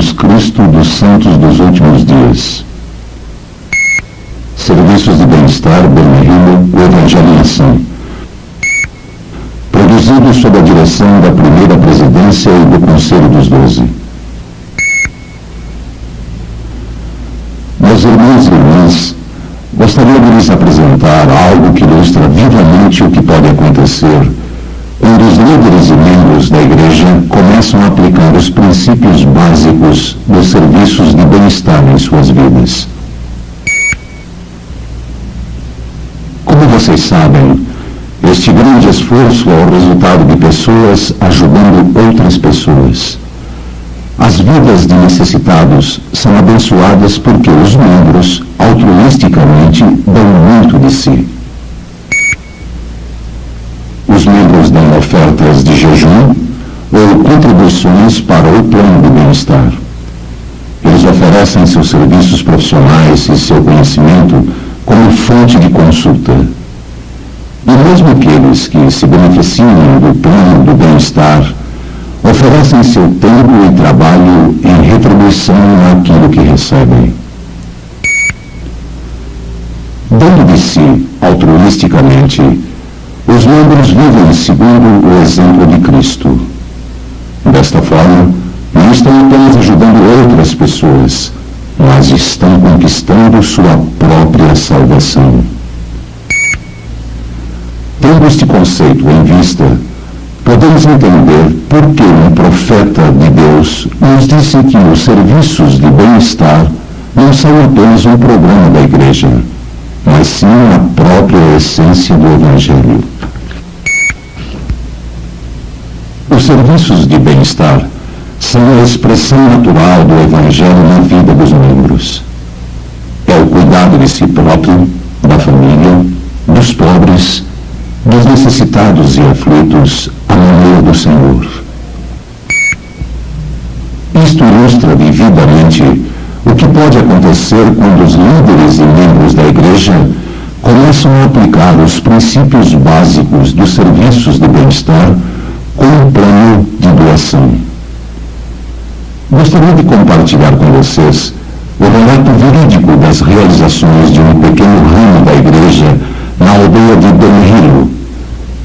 Jesus Cristo dos Santos dos Últimos Dias. Serviços de Bem-Estar, Bermejillo, o Evangelho em Ação. Produzido sob a direção da primeira presidência e do Conselho dos 12. Meus irmãos e irmãs, gostaria de lhes apresentar algo que ilustra vivamente o que pode acontecer quando os líderes e membros da Igreja começam a aplicar os princípios básicos dos serviços de bem-estar em suas vidas. Como vocês sabem, este grande esforço é o resultado de pessoas ajudando outras pessoas. As vidas de necessitados são abençoadas porque os membros, altruisticamente, dão muito de si. Os membros dão ofertas de jejum ou contribuições para o plano de bem-estar. Eles oferecem seus serviços profissionais e seu conhecimento como fonte de consulta. E mesmo aqueles que se beneficiam do plano do bem-estar oferecem seu tempo e trabalho em retribuição àquilo que recebem. Dando de si altruisticamente, os membros vivem segundo o exemplo de Cristo. Desta forma, não estão apenas ajudando outras pessoas, mas estão conquistando sua própria salvação. Tendo este conceito em vista, podemos entender por que um profeta de Deus nos disse que os serviços de bem-estar não são apenas um programa da Igreja, mas sim a própria essência do Evangelho. Os serviços de bem-estar são a expressão natural do Evangelho na vida dos membros. É o cuidado de si próprio, da família, dos pobres, dos necessitados e aflitos à maneira do Senhor. Isto ilustra vividamente o que pode acontecer quando os líderes e membros da Igreja começam a aplicar os princípios básicos dos serviços de bem-estar com um plano de doação. Gostaria de compartilhar com vocês o relato verídico das realizações de um pequeno ramo da Igreja na aldeia de Bermejillo,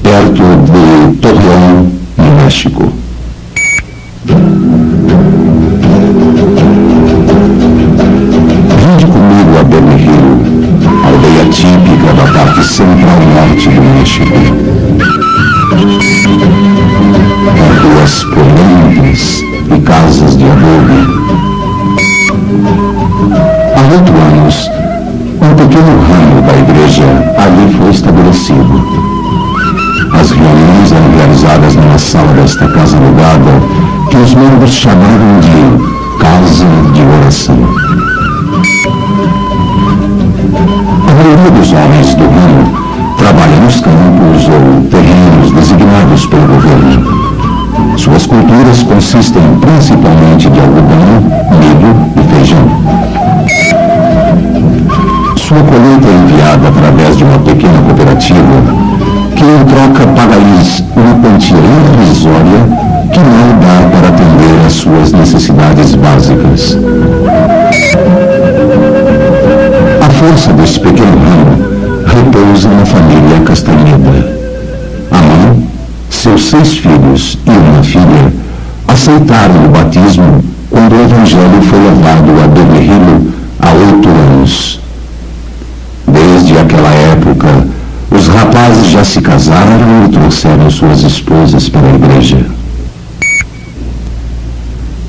perto de Torreón, no México. Vinde comigo a Bermejillo, aldeia típica da parte central norte do México. Ruas polêmicas e casas de adobe. Há 8 anos, um pequeno ramo da Igreja ali foi estabelecido. As reuniões eram realizadas numa sala desta casa alugada que os membros chamaram de Casa de Oração. A maioria dos homens do ramo trabalha nos campos ou terrenos designados pelo governo. Suas culturas consistem principalmente de algodão, milho e feijão. Sua colheita é enviada através de uma pequena cooperativa que em troca paga-lhes uma quantia irrisória que não dá para atender às suas necessidades básicas. A força deste pequeno ramo repousa na família Castaneda. A mãe, seus 6 filhos e uma filha aceitaram o batismo quando o Evangelho foi levado a Bermejillo há 8 anos. Desde aquela época, os rapazes já se casaram e trouxeram suas esposas para a Igreja.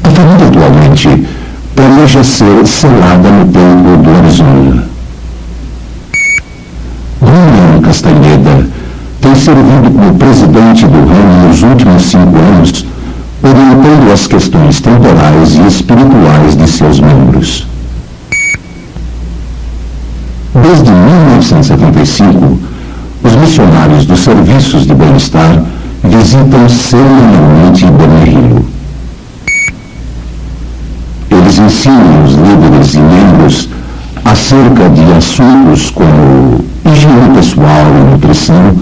A família atualmente planeja ser selada no templo do Arizona. Julián Castaneda tem servido como presidente do ramo nos últimos 5 anos, orientando as questões temporais e espirituais de seus membros. Desde 1975, os missionários dos serviços de bem-estar visitam semanalmente Bermejillo. Eles ensinam os líderes e membros acerca de assuntos como higiene pessoal e nutrição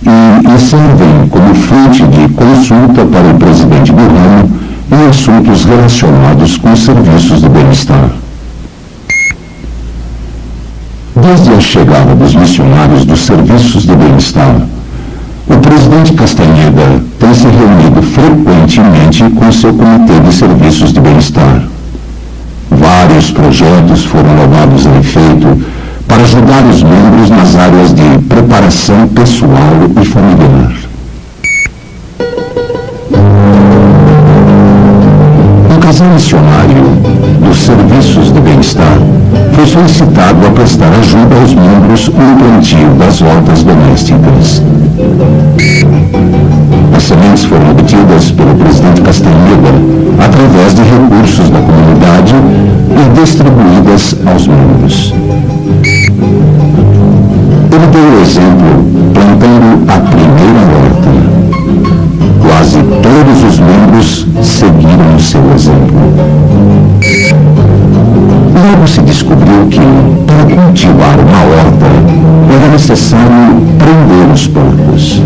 e servem como fonte de consulta para o presidente do ramo em assuntos relacionados com os serviços do bem-estar. Desde a chegada dos missionários dos serviços do bem-estar, o presidente Castaneda tem se reunido frequentemente com seu comitê de serviços de bem-estar. Vários projetos foram levados a efeito para ajudar os membros nas áreas de preparação pessoal e familiar. Um casal missionário dos serviços de bem-estar foi solicitado a prestar ajuda aos membros no plantio das hortas domésticas. As sementes foram obtidas pelo presidente Castaneda através de recursos da comunidade e distribuídas aos membros. Ele deu o exemplo plantando a primeira horta. Quase todos os membros seguiram o seu exemplo. Logo se descobriu que, para cultivar uma horta, era necessário prender os porcos.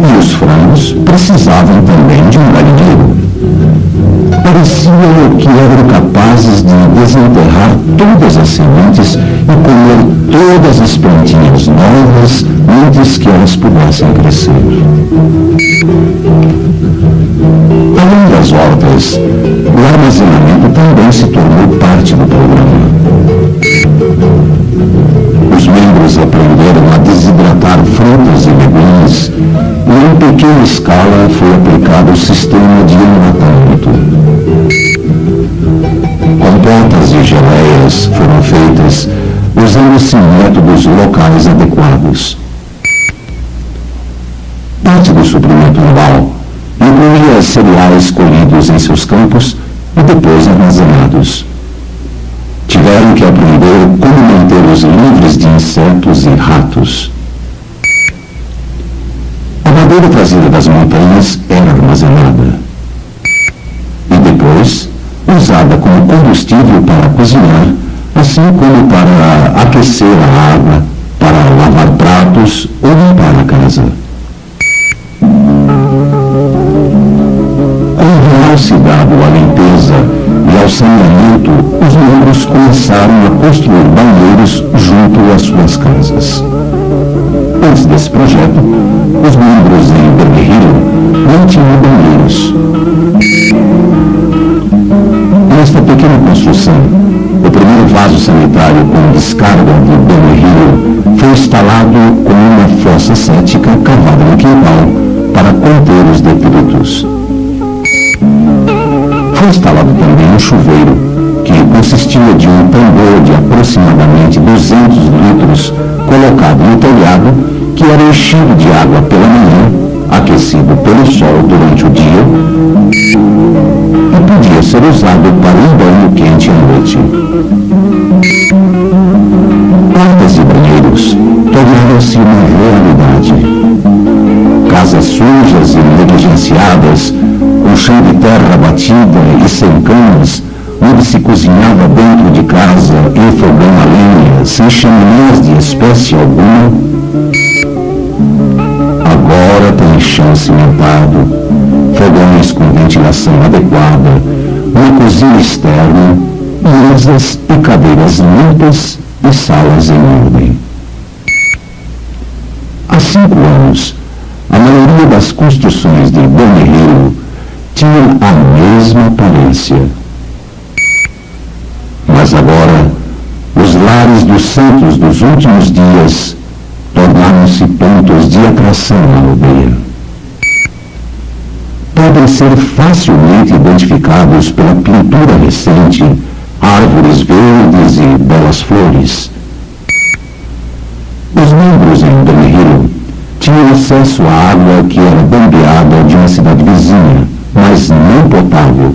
E os frangos precisavam também de um galinheiro. Parecia que eram capazes de desenterrar todas as sementes e comer todas as plantinhas novas antes que elas pudessem crescer. Além das hortas, o armazenamento também se tornou parte do programa. Os membros aprenderam a desidratar frutas e legumes e, em pequena escala, foi aplicado o sistema de enlatamento. Compotas e geleias foram feitas usando-se métodos locais adequados. Parte do suprimento anual incluía cereais colhidos em seus campos e depois armazenados. Tiveram que aprender como mantê-los livres de insetos e ratos. A madeira trazida das montanhas era armazenada e depois usada como combustível para cozinhar, assim como para aquecer a água, para lavar pratos ou limpar a casa. Com o realce dado à limpeza e ao saneamento, os membros começaram a construir banheiros junto às suas casas. Antes desse projeto, os membros em Bergueiro não tinham banheiros. Nesta pequena construção, o primeiro vaso sanitário com descarga de Bergueiro foi instalado com uma fossa cética cavada no quintal para conter os detritos. Foi instalado também um chuveiro, que consistia de um tambor de aproximadamente 200 litros colocado no telhado, que era enchido de água pela manhã, aquecido pelo sol durante o dia, e podia ser usado para um banho quente à noite. Hortas e banheiros tornaram-se uma realidade. Casas sujas e negligenciadas, com chão de terra batida e sem camas, onde se cozinhava dentro de casa em fogão a lenha, sem chaminés de espécie alguma, agora tem chão cimentado, fogões com ventilação adequada, uma cozinha externa, mesas e cadeiras limpas e salas em ordem. Há 5 anos, a maioria das construções de Bergueiro tinha a mesma aparência. Mas agora, os lares dos santos dos últimos dias tornaram-se pontos de atração na aldeia. Podem ser facilmente identificados pela pintura recente, árvores verdes e belas flores. Os membros em Bergueiro tinham acesso à água que era bombeada de uma cidade vizinha, mas não potável.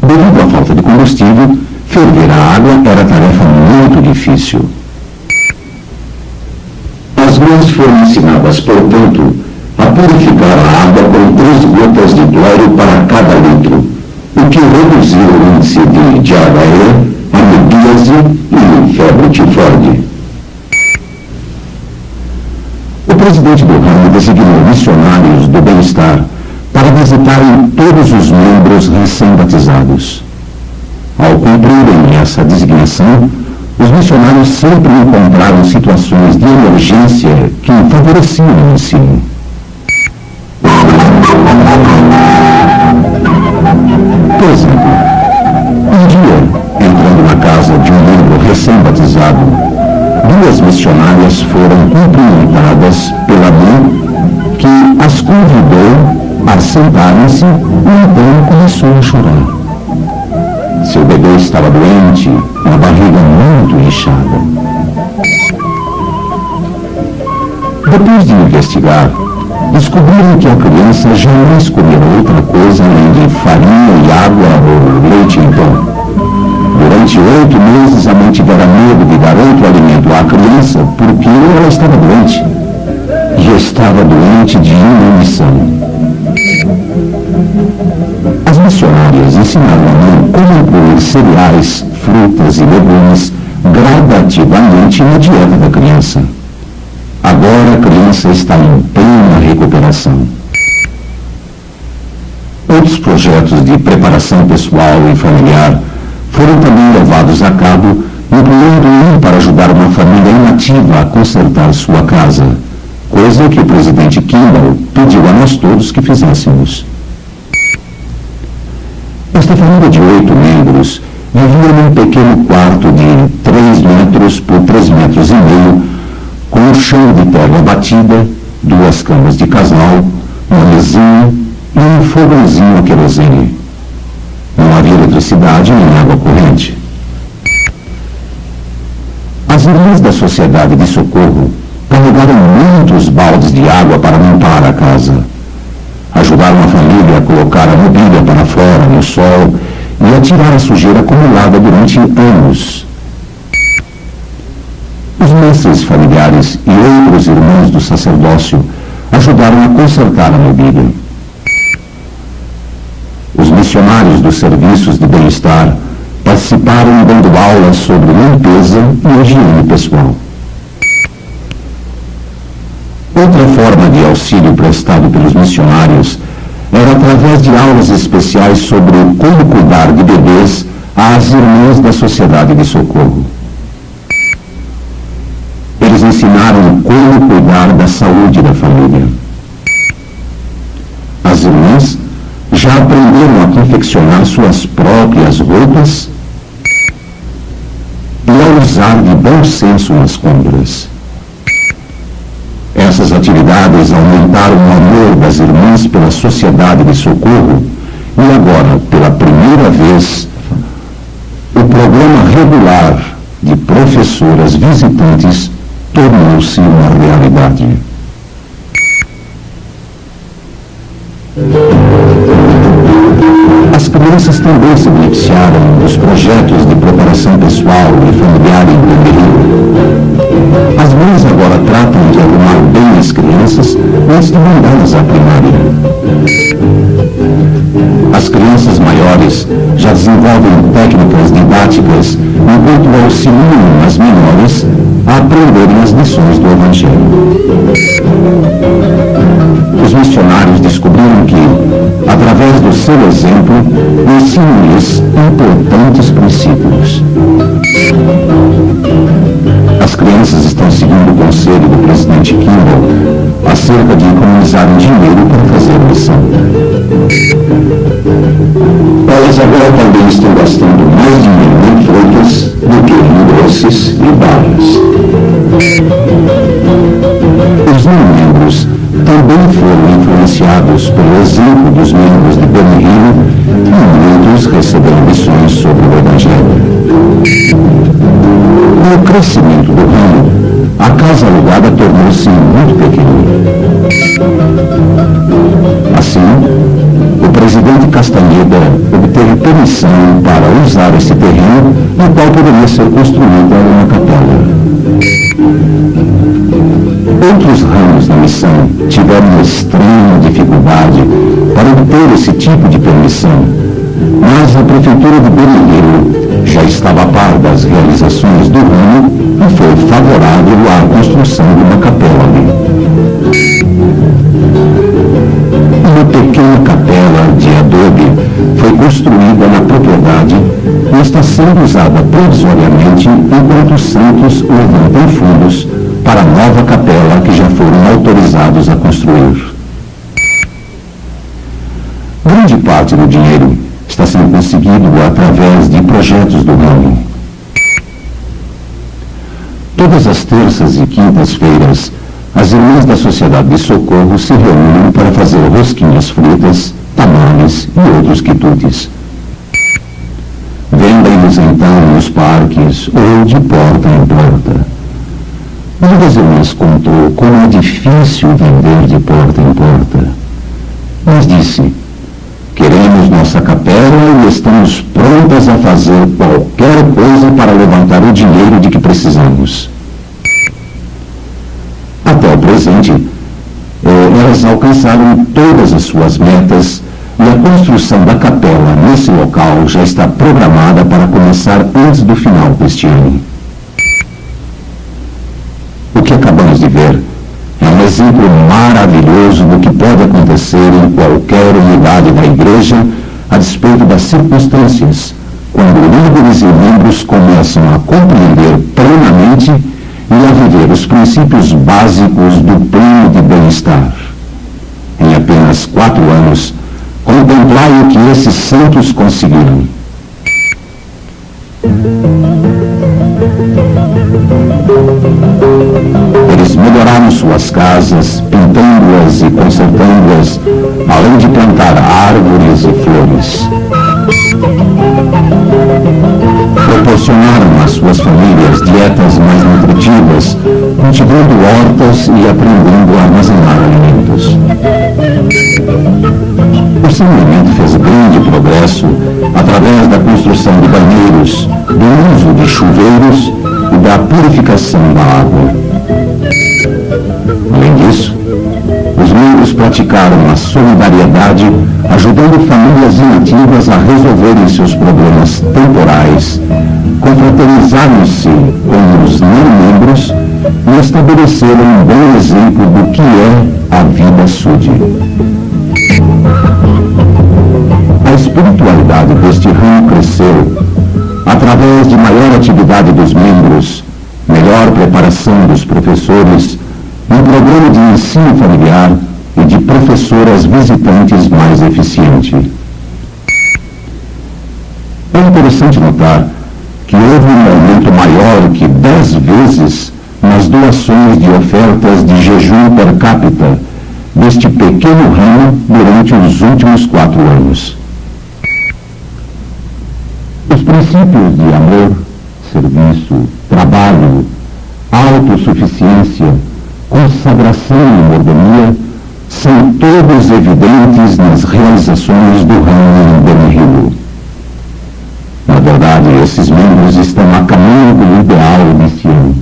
Devido à falta de combustível, ferver a água era tarefa muito difícil. As mães foram ensinadas, portanto, a purificar a água com 3 gotas de cloro para cada litro, o que reduziu o índice de diarreia, amebíase e febre tifoide. O presidente do ramo designou missionários do bem-estar para visitarem todos os membros recém-batizados. Ao cumprirem essa designação, os missionários sempre encontraram situações de emergência que favoreciam o ensino. Por exemplo, um dia, entrando na casa de um membro recém-batizado, duas missionárias foram cumprimentadas pela mãe que as convidou a sentarem-se e então começou a chorar. Seu bebê estava doente, a barriga muito inchada. Depois de investigar, descobriram que a criança jamais comia outra coisa além de farinha e água ou leite em pão. Durante 8 meses, a mãe tivera medo de dar outro alimento à criança porque ela estava doente. E estava doente de inanição. As missionárias ensinaram a mãe como incluir cereais, frutas e legumes gradativamente na dieta da criança. Agora a criança está em plena recuperação. Outros projetos de preparação pessoal e familiar foram também levados a cabo, incluindo um para ajudar uma família inativa a consertar sua casa, coisa que o presidente Kimball pediu a nós todos que fizéssemos. Esta família de 8 membros vivia num pequeno quarto de 3 metros por 3 metros e meio, com um chão de terra batida, 2 camas de casal, uma mesinha e um fogãozinho a querosene. Não havia eletricidade nem água corrente. As irmãs da Sociedade de Socorro carregaram muitos baldes de água para limpar a casa. Ajudaram a família a colocar a mobília para fora no sol e a tirar a sujeira acumulada durante anos. Os mestres familiares e outros irmãos do sacerdócio ajudaram a consertar a mobília. Os missionários dos serviços de bem-estar participaram dando aulas sobre limpeza e higiene pessoal. Outra forma de auxílio prestado pelos missionários era através de aulas especiais sobre como cuidar de bebês às irmãs da Sociedade de Socorro. Eles ensinaram como cuidar da saúde da família. As irmãs já aprenderam a confeccionar suas próprias roupas e a usar de bom senso nas compras. Essas atividades aumentaram o amor das irmãs pela Sociedade de Socorro e agora, pela primeira vez, o programa regular de professoras visitantes tornou-se uma realidade. As crianças também se beneficiaram dos projetos de preparação pessoal e familiar em Bemeril. As mães agora tratam de arrumar bem as crianças antes de mandá-las à primária. As crianças maiores já desenvolvem técnicas didáticas enquanto auxiliam as menores a aprenderem as lições do Evangelho. Os missionários descobriram que, através do seu exemplo, ensinam-lhes importantes princípios. As crianças estão seguindo o conselho do presidente Kimball acerca de economizar dinheiro para fazer missão. Elas agora também estão gastando mais dinheiro em frutas do que em doces e balas. Os não-membros também foram influenciados pelo exemplo dos membros de Bemeril e muitos receberam lições sobre o Evangelho. Com o crescimento do ramo, a casa alugada tornou-se muito pequena. Assim, o presidente Castaneda obteve permissão para usar esse terreno, no qual poderia ser construída uma capela. Outros ramos da missão tiveram extrema dificuldade para obter esse tipo de permissão, mas a prefeitura de Bemeril já estava a par das realizações do ramo e foi favorável à construção de uma capela ali. No pequena capela de adobe foi construída na propriedade e está sendo usada provisoriamente enquanto os santos levantam fundos para a nova capela que já foram autorizados a construir. Grande parte do dinheiro está sendo conseguido através de projetos do ramo. Todas as terças e quintas-feiras, as irmãs da Sociedade de Socorro se reúnem para fazer rosquinhas fritas, tamales e outros quitutes. Vendem-nos então nos parques ou de porta em porta. Uma das irmãs contou como é difícil vender de porta em porta. Mas disse: queremos nossa capela e estamos prontas a fazer qualquer coisa para levantar o dinheiro de que precisamos. Até o presente, elas alcançaram todas as suas metas e a construção da capela nesse local já está programada para começar antes do final deste ano. O que acabamos de ver é um exemplo maravilhoso do que pode acontecer em qualquer unidade da Igreja a despeito das circunstâncias, quando líderes e membros começam a compreender plenamente e a viver os princípios básicos do plano de bem-estar. Em apenas 4 anos, contemplai o que esses santos conseguiram. Eles melhoraram suas casas, pintando-as e consertando-as, além de plantar árvores e flores. Proporcionaram às suas famílias dietas mais nutritivas, cultivando hortas e aprendendo a armazenar alimentos. O saneamento fez grande progresso através da construção de banheiros, do uso de chuveiros e da purificação da água. Além disso, os membros praticaram a solidariedade, ajudando famílias inativas a resolverem seus problemas temporais, confraternizaram-se com os não-membros e estabeleceram um bom exemplo do que é a vida SUD. A espiritualidade deste ramo cresceu através de maior atividade dos membros, melhor preparação dos professores, um programa de ensino familiar e de professoras visitantes mais eficiente. É interessante notar que houve um aumento maior que 10 vezes nas doações de ofertas de jejum per capita deste pequeno ramo durante os últimos 4 anos. Os princípios de amor, serviço, trabalho, autossuficiência, consagração e mordomia são todos evidentes nas realizações do ramo em Bermejillo. Na verdade, esses membros estão a caminho do ideal desse ano.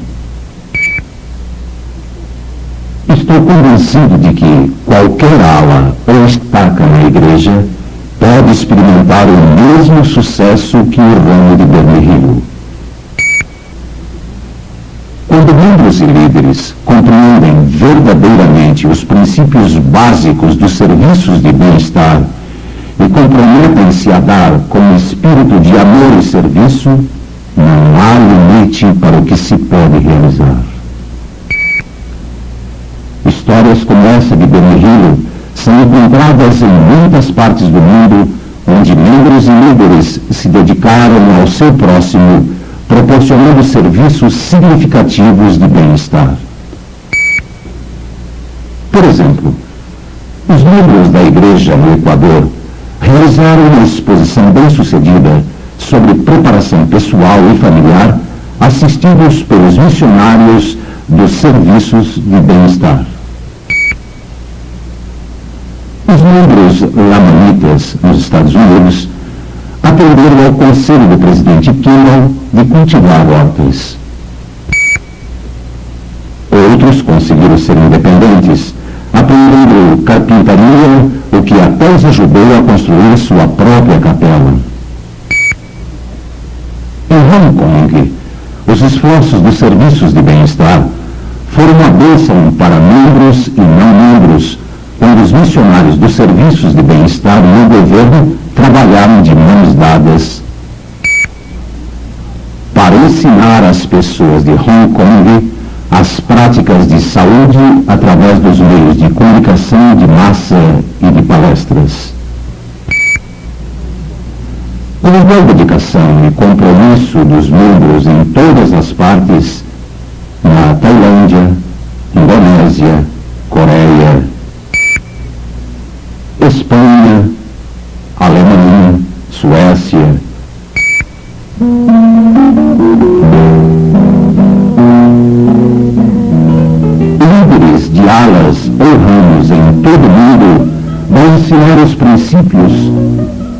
Estou convencido de que qualquer ala ou estaca na Igreja pode experimentar o mesmo sucesso que o ramo de Bermejillo. Quando membros e líderes compreendem verdadeiramente os princípios básicos dos serviços de bem-estar e comprometem-se a dar com espírito de amor e serviço, não há limite para o que se pode realizar. Histórias como essa de Bermejillo são encontradas em muitas partes do mundo, onde membros e líderes se dedicaram ao seu próximo, proporcionando serviços significativos de bem-estar. Por exemplo, os membros da Igreja no Equador realizaram uma exposição bem-sucedida sobre preparação pessoal e familiar, assistidos pelos missionários dos serviços de bem-estar. Os membros lamanitas nos Estados Unidos atenderam ao conselho do presidente Kimmel de cultivar hortas. Outros conseguiram ser independentes, aprendendo carpintaria, o que até os ajudou a construir sua própria capela. Em Hong Kong, os esforços dos serviços de bem-estar foram uma bênção para membros e não membros, quando os missionários dos serviços de bem-estar no governo trabalharam de mãos dadas para ensinar às pessoas de Hong Kong as práticas de saúde através dos meios de comunicação de massa e de palestras. Com igual dedicação e compromisso dos membros em todas as partes, na Tailândia, Indonésia, Coreia, Espanha, Alemanha, Suécia, líderes de alas ou ramos em todo o mundo vão ensinar os princípios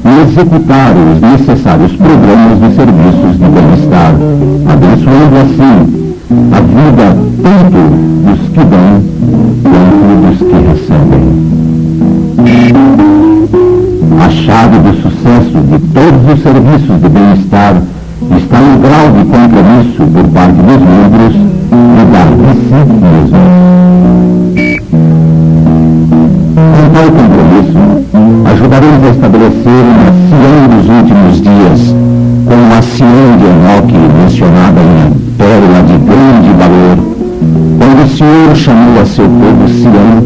e executar os necessários programas de serviços de bem-estar, abençoando assim a vida tanto dos que dão quanto dos que recebem. A chave do sucesso de todos os serviços de bem-estar está no grau de compromisso por parte dos membros e dar de si mesmo. Com tal compromisso, ajudaremos a estabelecer uma Sião dos últimos dias, como a Sião de Enoque mencionada em Pérola de grande valor, quando o Senhor chamou a seu povo Sião,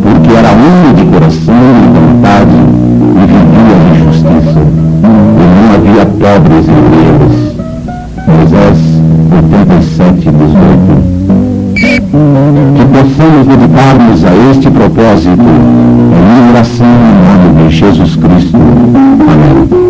porque era humilde de coração e vontade e vivia em justiça, e não havia pobres entre eles. Moisés 87:18. Que possamos dedicar-nos a este propósito, em oração em nome de Jesus Cristo. Amém.